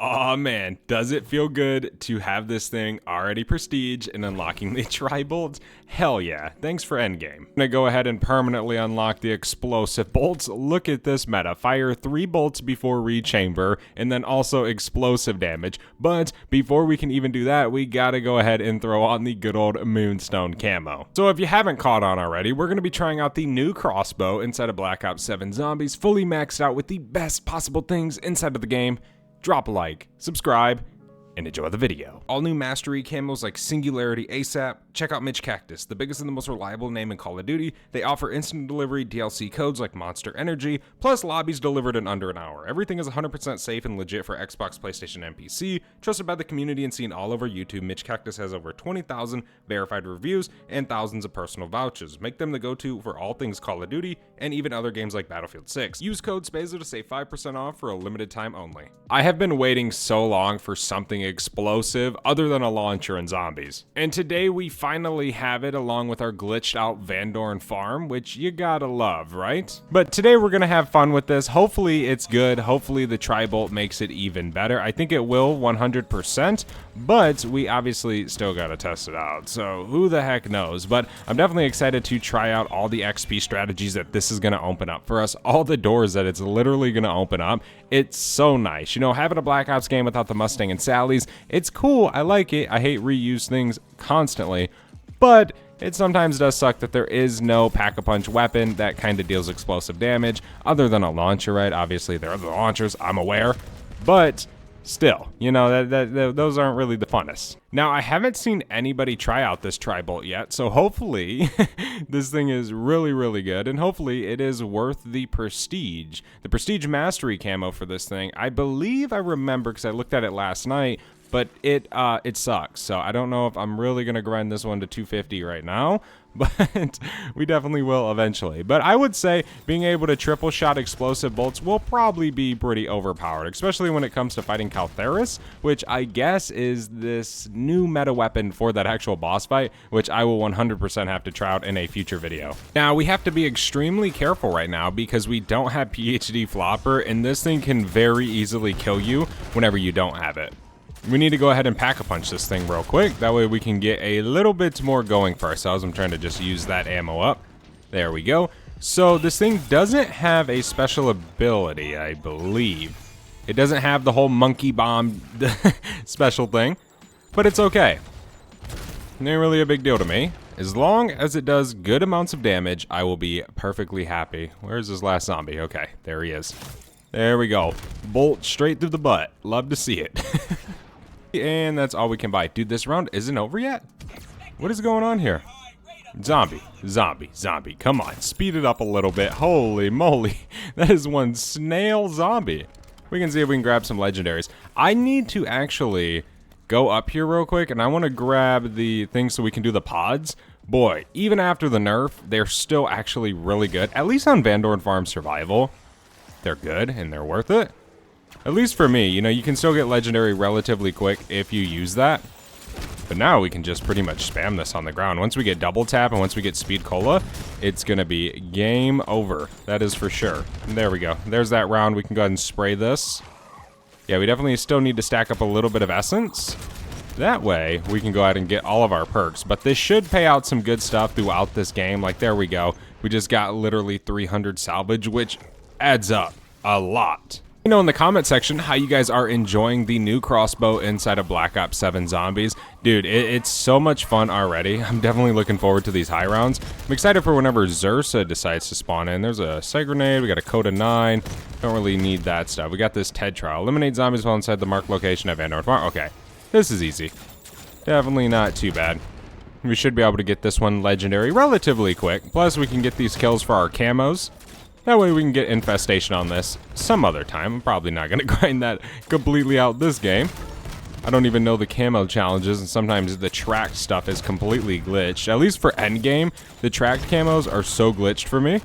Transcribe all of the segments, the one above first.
Oh man, does it feel good to have this thing already prestige and unlocking the tri-bolts? Hell yeah, thanks for Endgame. I'm gonna go ahead and permanently unlock the explosive bolts. Look at this meta, fire 3 bolts before rechamber, and then also explosive damage. But before we can even do that, we gotta go ahead and throw on the good old Moonstone camo. So if you haven't caught on already, we're gonna be trying out the new crossbow inside of Black Ops 7 Zombies, fully maxed out with the best possible things inside of the game. Drop a like, subscribe, and enjoy the video. All new mastery camos like Singularity ASAP. Check out Mitch Cactus, the biggest and the most reliable name in Call of Duty. They offer instant delivery DLC codes like Monster Energy, plus lobbies delivered in under an hour. Everything is 100% safe and legit for Xbox, PlayStation, and PC. Trusted by the community and seen all over YouTube, Mitch Cactus has over 20,000 verified reviews and thousands of personal vouchers. Make them the go-to for all things Call of Duty and even other games like Battlefield 6. Use code SPAZO to save 5% off for a limited time only. I have been waiting so long for something explosive other than a launcher in Zombies. And today we finally have it along with our glitched out Van Dorn farm, which you gotta love, right? But today we're gonna have fun with this. Hopefully it's good. Hopefully the tri-bolt makes it even better. I think it will 100%, but we obviously still gotta test it out. So who the heck knows? But I'm definitely excited to try out all the XP strategies that this is gonna open up for us. All the doors that it's literally gonna open up. It's so nice. You know, having a Black Ops game without the Mustang and Sally's, it's cool. I like it. I hate reuse things constantly, but it sometimes does suck that there is no pack-a-punch weapon that kind of deals explosive damage other than a launcher, right? Obviously, there are the launchers, I'm aware, but still, you know, those aren't really the funnest. Now, I haven't seen anybody try out this tri-bolt yet, so hopefully this thing is really, really good, and hopefully it is worth the prestige. The prestige mastery camo for this thing, I believe I remember because I looked at it last night, but it sucks. So I don't know if I'm really gonna grind this one to 250 right now, but we definitely will eventually. But I would say being able to triple shot explosive bolts will probably be pretty overpowered, especially when it comes to fighting Caltheris, which I guess is this new meta weapon for that actual boss fight, which I will 100% have to try out in a future video. Now we have to be extremely careful right now because we don't have PhD flopper, and this thing can very easily kill you whenever you don't have it. We need to go ahead and pack-a-punch this thing real quick. That way we can get a little bit more going for ourselves. I'm trying to just use that ammo up. There we go. So this thing doesn't have a special ability, I believe. It doesn't have the whole monkey bomb special thing, but it's okay. Not really a big deal to me. As long as it does good amounts of damage, I will be perfectly happy. Where's this last zombie? Okay, there he is. There we go. Bolt straight through the butt. Love to see it. And that's all we can buy. Dude, this round isn't over yet? What is going on here? Zombie, zombie, zombie. Come on, speed it up a little bit. Holy moly. That is one snail zombie. We can see if we can grab some legendaries. I need to actually go up here real quick, and I want to grab the thing so we can do the pods. Boy, even after the nerf, they're still actually really good. At least on Van Dorn Farm Survival, they're good and they're worth it. At least for me, you know, you can still get legendary relatively quick if you use that. But now we can just pretty much spam this on the ground. Once we get double tap and once we get speed cola, it's going to be game over. That is for sure. And there we go. There's that round. We can go ahead and spray this. Yeah, we definitely still need to stack up a little bit of essence. That way, we can go ahead and get all of our perks. But this should pay out some good stuff throughout this game. Like, there we go. We just got literally 300 salvage, which adds up a lot. Let me know in the comment section how you guys are enjoying the new crossbow inside of Black Ops 7 Zombies. Dude, it's so much fun already. I'm definitely looking forward to these high rounds. I'm excited for whenever Zersa decides to spawn in. There's a sight grenade. We got a Coda 9. Don't really need that stuff. We got this TED trial. Eliminate zombies while inside the marked location at Van Dorn Farm. Okay, this is easy. Definitely not too bad. We should be able to get this one legendary relatively quick. Plus, we can get these kills for our camos. That way we can get infestation on this some other time. I'm probably not going to grind that completely out this game. I don't even know the camo challenges, and sometimes the tracked stuff is completely glitched. At least for endgame, the tracked camos are so glitched for me.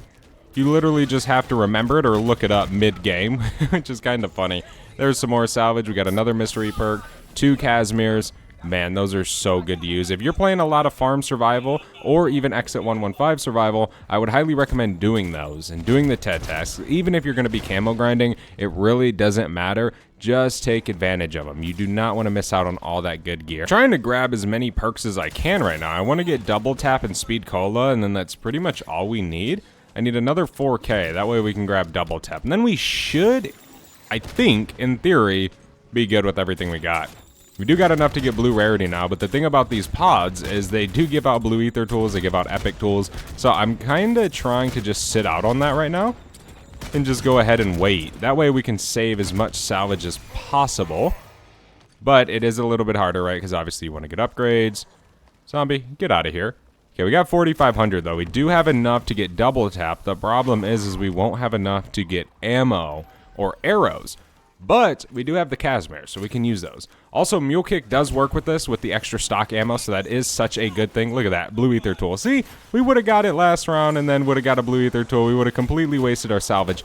You literally just have to remember it or look it up mid-game, which is kind of funny. There's some more salvage. We got another mystery perk, 2 Casimirs, Man, those are so good to use. If you're playing a lot of farm survival or even Exit 115 survival, I would highly recommend doing those and doing the TED tasks. Even if you're going to be camo grinding, it really doesn't matter. Just take advantage of them. You do not want to miss out on all that good gear. I'm trying to grab as many perks as I can right now. I want to get double tap and speed cola, and then that's pretty much all we need. I need another 4K. That way we can grab double tap. And then we should, I think, in theory, be good with everything we got. We do got enough to get blue rarity now, but the thing about these pods is they do give out blue ether tools, they give out epic tools, so I'm kind of trying to just sit out on that right now and just go ahead and wait. That way we can save as much salvage as possible, but it is a little bit harder, right, because obviously you want to get upgrades. Zombie, get out of here. Okay, we got 4,500 though. We do have enough to get double tap. The problem is we won't have enough to get ammo or arrows. But we do have the Casimir, so we can use those. Also, Mule Kick does work with this, with the extra stock ammo, so that is such a good thing. Look at that, blue ether tool. See, we would have got it last round and then would have got a blue ether tool. We would have completely wasted our salvage.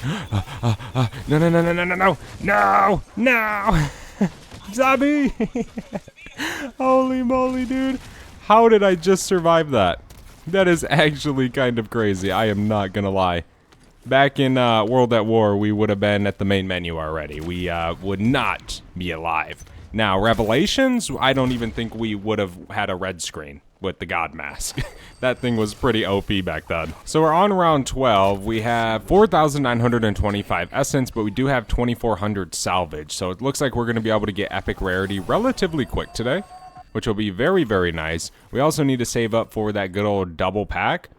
No. Zombie! Holy moly, dude. How did I just survive that? That is actually kind of crazy. I am not gonna lie. Back in World at War, we would have been at the main menu already. We would not be alive. Now, Revelations, I don't even think we would have had a red screen with the God Mask. That thing was pretty OP back then. So we're on round 12. We have 4,925 essence, but we do have 2,400 salvage. So it looks like we're going to be able to get epic rarity relatively quick today, which will be very, very nice. We also need to save up for that good old double pack,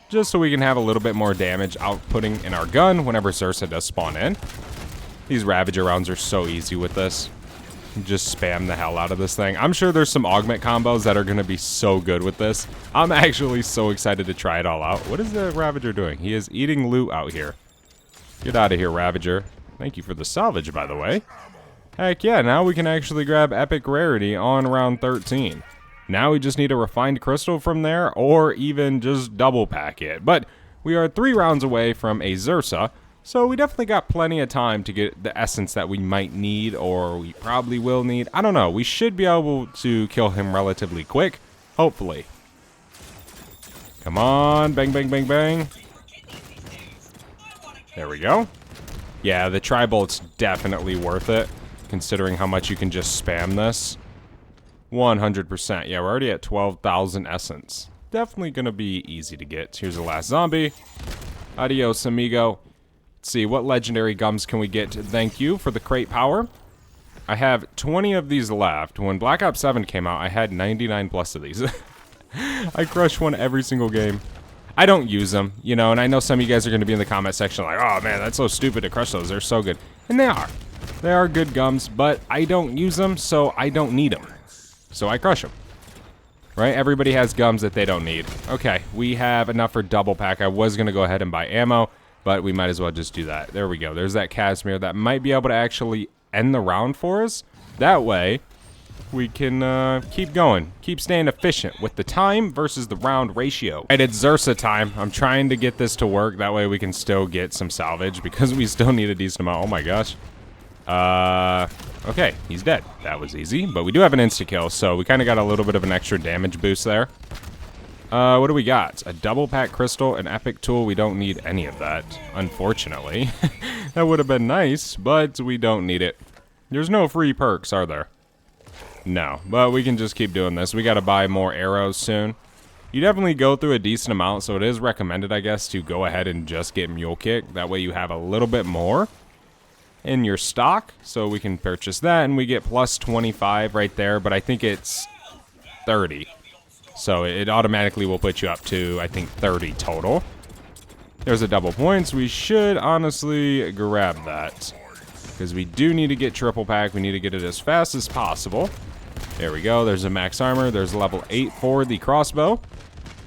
just so we can have a little bit more damage outputting in our gun whenever Xursa does spawn in. These Ravager rounds are so easy with this. Just spam the hell out of this thing. I'm sure there's some augment combos that are going to be so good with this. I'm actually so excited to try it all out. What is the Ravager doing? He is eating loot out here. Get out of here, Ravager. Thank you for the salvage, by the way. Heck yeah, now we can actually grab epic rarity on round 13. Now we just need a refined crystal from there, or even just double pack it. But we are 3 rounds away from a Xursa, so we definitely got plenty of time to get the essence that we might need, or we probably will need. I don't know. We should be able to kill him relatively quick, hopefully. Come on, bang, bang, bang, bang. There we go. Yeah, the Tri-Bolt's definitely worth it, considering how much you can just spam this. 100%. Yeah, we're already at 12,000 essence. Definitely going to be easy to get. Here's the last zombie. Adios, amigo. Let's see, what legendary gums can we get? Thank you for the crate power. I have 20 of these left. When Black Ops 7 came out, I had 99 plus of these. I crush one every single game. I don't use them, you know, and I know some of you guys are going to be in the comment section like, oh man, that's so stupid to crush those. They're so good. And they are. They are good gums, but I don't use them, so I don't need them. So I crush them. Right? Everybody has gums that they don't need. Okay, we have enough for double pack. I was going to go ahead and buy ammo, but we might as well just do that. There we go. There's that Casimir that might be able to actually end the round for us. That way, we can keep going. Keep staying efficient with the time versus the round ratio. Right, it's Xursa time. I'm trying to get this to work. That way we can still get some salvage because we still need a decent amount. Oh my gosh. Okay, he's dead. That was easy, but we do have an insta-kill, so we kind of got a little bit of an extra damage boost there. What do we got? A double pack crystal, an epic tool. We don't need any of that, unfortunately. That would have been nice, but we don't need it. There's no free perks, are there? No, but we can just keep doing this. We got to buy more arrows soon. You definitely go through a decent amount, so it is recommended, I guess, to go ahead and just get Mule Kick. That way you have a little bit more in your stock, so we can purchase that, and we get plus 25 right there, but I think it's 30. So it automatically will put you up to, I think, 30 total. There's a double points. We should honestly grab that, because we do need to get triple pack. We need to get it as fast as possible. There we go. There's a max armor. There's level 8 for the crossbow.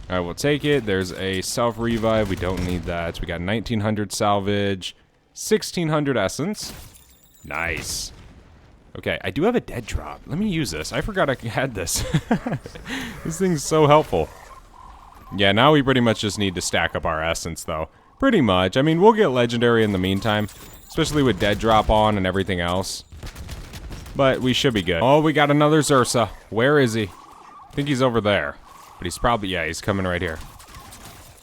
I will take it. There's a self-revive. We don't need that. We got 1,900 salvage. 1,600 essence. Nice. Okay, I do have a dead drop. Let me use this. I forgot I had this. This thing's so helpful. Yeah, now we pretty much just need to stack up our essence, though. Pretty much. I mean, we'll get legendary in the meantime, especially with dead drop on and everything else. but we should be good. Oh, we got another Zersa. Where is he? I think he's over there. But he's probably, yeah, he's coming right here.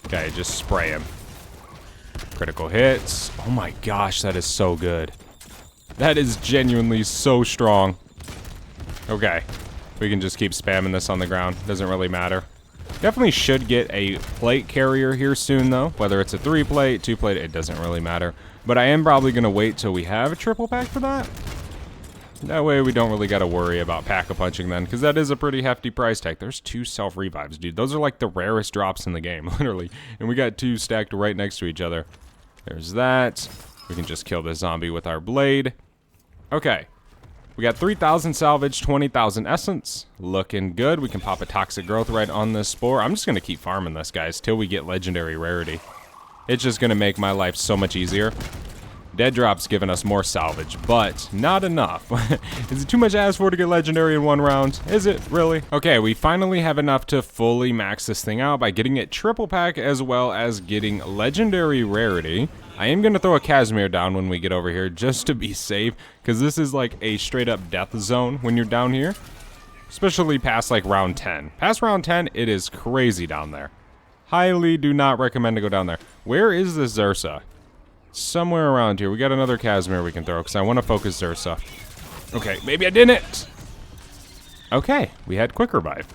Okay, just spray him. Critical hits. Oh my gosh, that is so good. That is genuinely so strong. Okay. We can just keep spamming this on the ground. Doesn't really matter. Definitely should get a plate carrier here soon, though. Whether it's a 3-plate, 2-plate, it doesn't really matter. But I am probably going to wait till we have a triple pack for that. That way we don't really got to worry about pack-a-punching then, because that is a pretty hefty price tag. There's 2 self-revives, dude. Those are like the rarest drops in the game, literally. And we got 2 stacked right next to each other. There's that. We can just kill this zombie with our blade. Okay. We got 3,000 salvage, 20,000 essence. Looking good. We can pop a toxic growth right on this spore. I'm just going to keep farming this, guys, till we get legendary rarity. It's just going to make my life so much easier. Dead drop's giving us more salvage, but not enough. Is it too much to ask for to get legendary in 1 round? Is it, really? Okay, we finally have enough to fully max this thing out by getting it triple pack as well as getting legendary rarity. I am going to throw a Casimir down when we get over here just to be safe, because this is like a straight up death zone when you're down here. Especially past like round 10. Past round 10, it is crazy down there. Highly do not recommend to go down there. Where is this Zersa? Somewhere around here. We got another Casimir we can throw, because I want to focus Zersa. Okay, maybe I didn't. Okay, we had quick revive.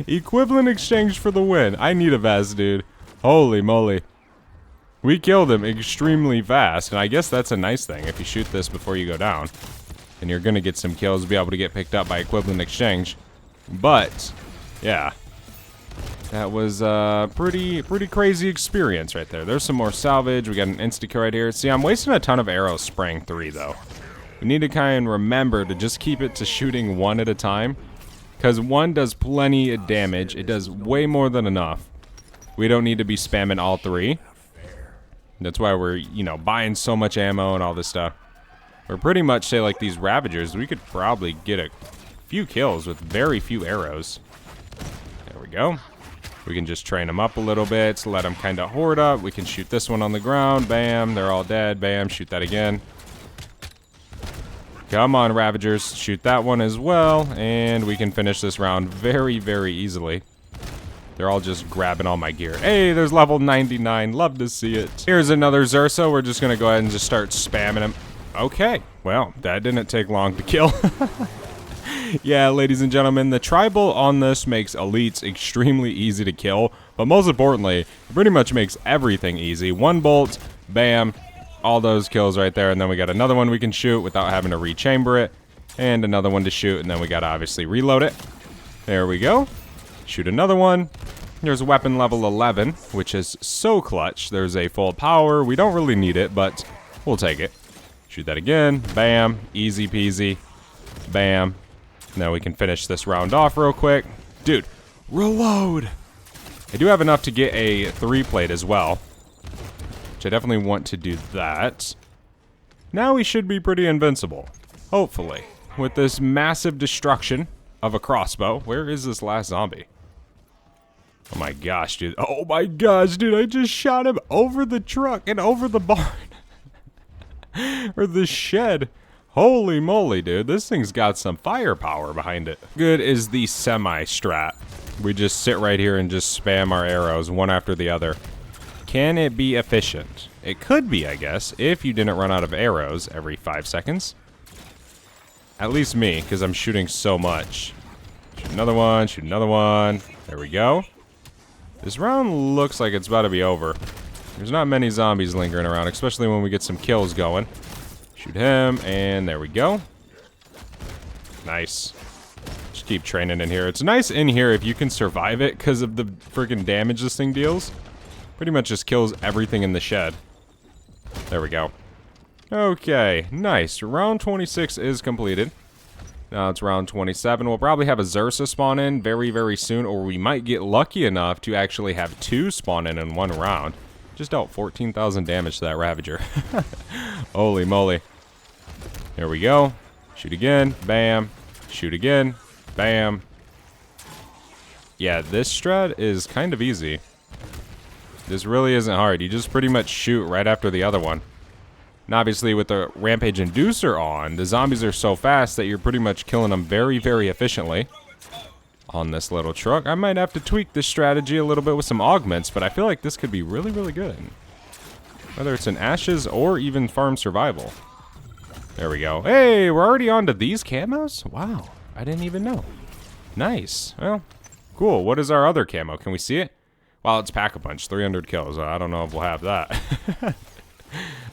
Equivalent exchange for the win. I need a vest, dude. Holy moly. We killed him extremely fast, and I guess that's a nice thing. If you shoot this before you go down, and you're going to get some kills, be able to get picked up by equivalent exchange. But, yeah. That was a pretty crazy experience right there. There's some more salvage. We got an insta-kill right here. See, I'm wasting a ton of arrows spraying 3, though. We need to kind of remember to just keep it to shooting 1 at a time, because 1 does plenty of damage. It does way more than enough. We don't need to be spamming all 3. That's why we're, you know, buying so much ammo and all this stuff. We're pretty much, say, like these Ravagers, we could probably get a few kills with very few arrows. There we go. We can just train them up a little bit, let them kind of hoard up. We can shoot this one on the ground. Bam, they're all dead. Bam, shoot that again. Come on, Ravagers. Shoot that one as well. And we can finish this round very, very easily. They're all just grabbing all my gear. Hey, there's level 99. Love to see it. Here's another Zersa. We're just going to go ahead and just start spamming him. Okay. Well, that didn't take long to kill. Yeah, ladies and gentlemen, the tribal on this makes elites extremely easy to kill. But most importantly, it pretty much makes everything easy. 1 bolt, bam, all those kills right there. And then we got another one we can shoot without having to rechamber it. And another one to shoot. And then we got to obviously reload it. There we go. Shoot another one. There's weapon level 11, which is so clutch. There's a full power. We don't really need it, but we'll take it. Shoot that again. Bam. Easy peasy. Bam. Now we can finish this round off real quick. Dude, reload! I do have enough to get a 3-plate as well, which I definitely want to do that. Now we should be pretty invincible, hopefully, with this massive destruction of a crossbow. Where is this last zombie? Oh my gosh, dude. Oh my gosh, dude. I just shot him over the truck and over the barn. Or the shed. Holy moly, dude. This thing's got some firepower behind it. Good is the semi-strat. We just sit right here and just spam our arrows one after the other. Can it be efficient? It could be, I guess, if you didn't run out of arrows every 5 seconds. At least me, because I'm shooting so much. Shoot another one, shoot another one. There we go. This round looks like it's about to be over. There's not many zombies lingering around, especially when we get some kills going. Shoot him, and there we go. Nice. Just keep training in here. It's nice in here if you can survive it because of the freaking damage this thing deals. Pretty much just kills everything in the shed. There we go. Okay, nice. Round 26 is completed. Now it's round 27. We'll probably have a Zersa spawn in very, very soon, or we might get lucky enough to actually have 2 spawn in 1 round. Just dealt 14,000 damage to that Ravager. Holy moly. Here we go. Shoot again. Bam. Shoot again. Bam. Yeah, this strat is kind of easy. This really isn't hard. You just pretty much shoot right after the other one. And obviously with the Rampage Inducer on, the zombies are so fast that you're pretty much killing them very, very efficiently on this little truck. I might have to tweak this strategy a little bit with some augments, but I feel like this could be really, really good. Whether it's in Ashes or even Farm Survival. There we go. Hey, we're already on to these camos? Wow, I didn't even know. Nice. Well, cool. What is our other camo? Can we see it? Wow, it's Pack-a-Punch. 300 kills. I don't know if we'll have that.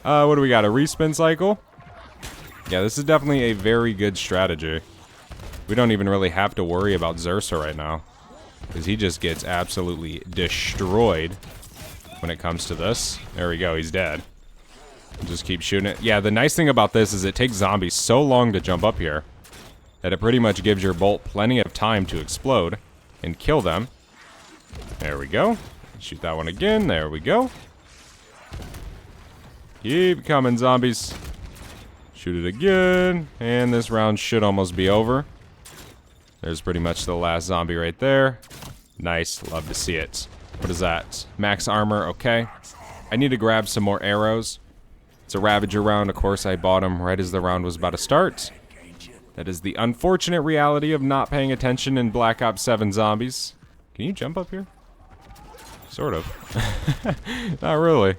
What do we got? A respin cycle? Yeah, this is definitely a very good strategy. We don't even really have to worry about Xursa right now, because he just gets absolutely destroyed when it comes to this. There we go, he's dead. Just keep shooting it. Yeah, the nice thing about this is it takes zombies so long to jump up here that it pretty much gives your bolt plenty of time to explode and kill them. There we go. Shoot that one again. There we go. Keep coming, zombies. Shoot it again. And this round should almost be over. There's pretty much the last zombie right there. Nice. Love to see it. What is that? Max armor. Okay. I need to grab some more arrows. It's a Ravager round. Of course, I bought them right as the round was about to start. That is the unfortunate reality of not paying attention in Black Ops 7 zombies. Can you jump up here? Sort of. Not really.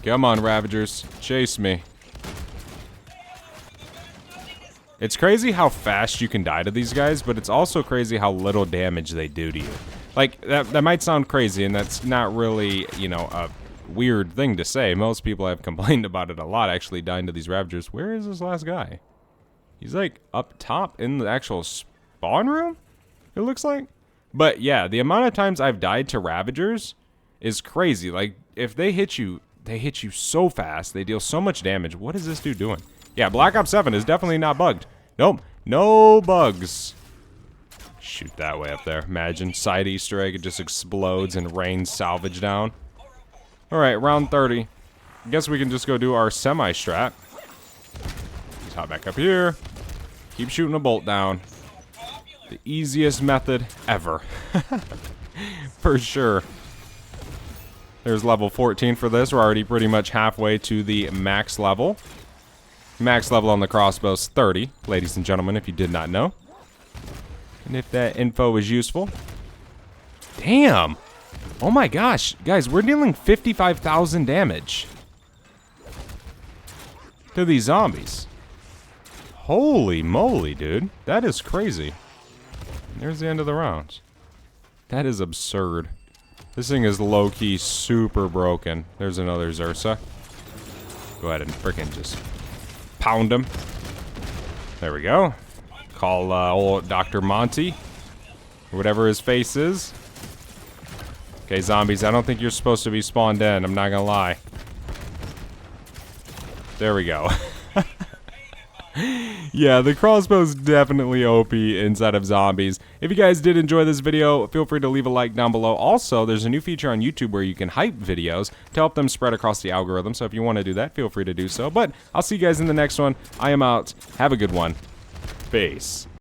Come on, Ravagers. Chase me. It's crazy how fast you can die to these guys, but it's also crazy how little damage they do to you. Like, that might sound crazy, and that's not really, you know, a weird thing to say. Most people have complained about it a lot, actually dying to these Ravagers. Where is this last guy? He's, like, up top in the actual spawn room, it looks like. But, yeah, the amount of times I've died to Ravagers is crazy. Like, if they hit you so fast. They deal so much damage. What is this dude doing? Yeah, Black Ops 7 is definitely not bugged. Nope. No bugs. Shoot that way up there. Imagine. Side Easter egg. It just explodes and rains salvage down. Alright, round 30. I guess we can just go do our semi-strat. Just hop back up here. Keep shooting a bolt down. The easiest method ever. For sure. There's level 14 for this. We're already pretty much halfway to the max level. Max level on the crossbow's 30, ladies and gentlemen, if you did not know. And if that info is useful. Damn! Oh my gosh. Guys, we're dealing 55,000 damage to these zombies. Holy moly, dude. That is crazy. There's the end of the round. That is absurd. This thing is low-key super broken. There's another Xursa. Go ahead and frickin' just pound him. There we go. Call old Dr. Monty, or whatever his face is. Okay, zombies, I don't think you're supposed to be spawned in. I'm not gonna lie. There we go. Yeah, the crossbow's definitely OP inside of zombies. If you guys did enjoy this video, feel free to leave a like down below. Also, there's a new feature on YouTube where you can hype videos to help them spread across the algorithm. So if you want to do that, feel free to do so. But I'll see you guys in the next one. I am out. Have a good one. Peace.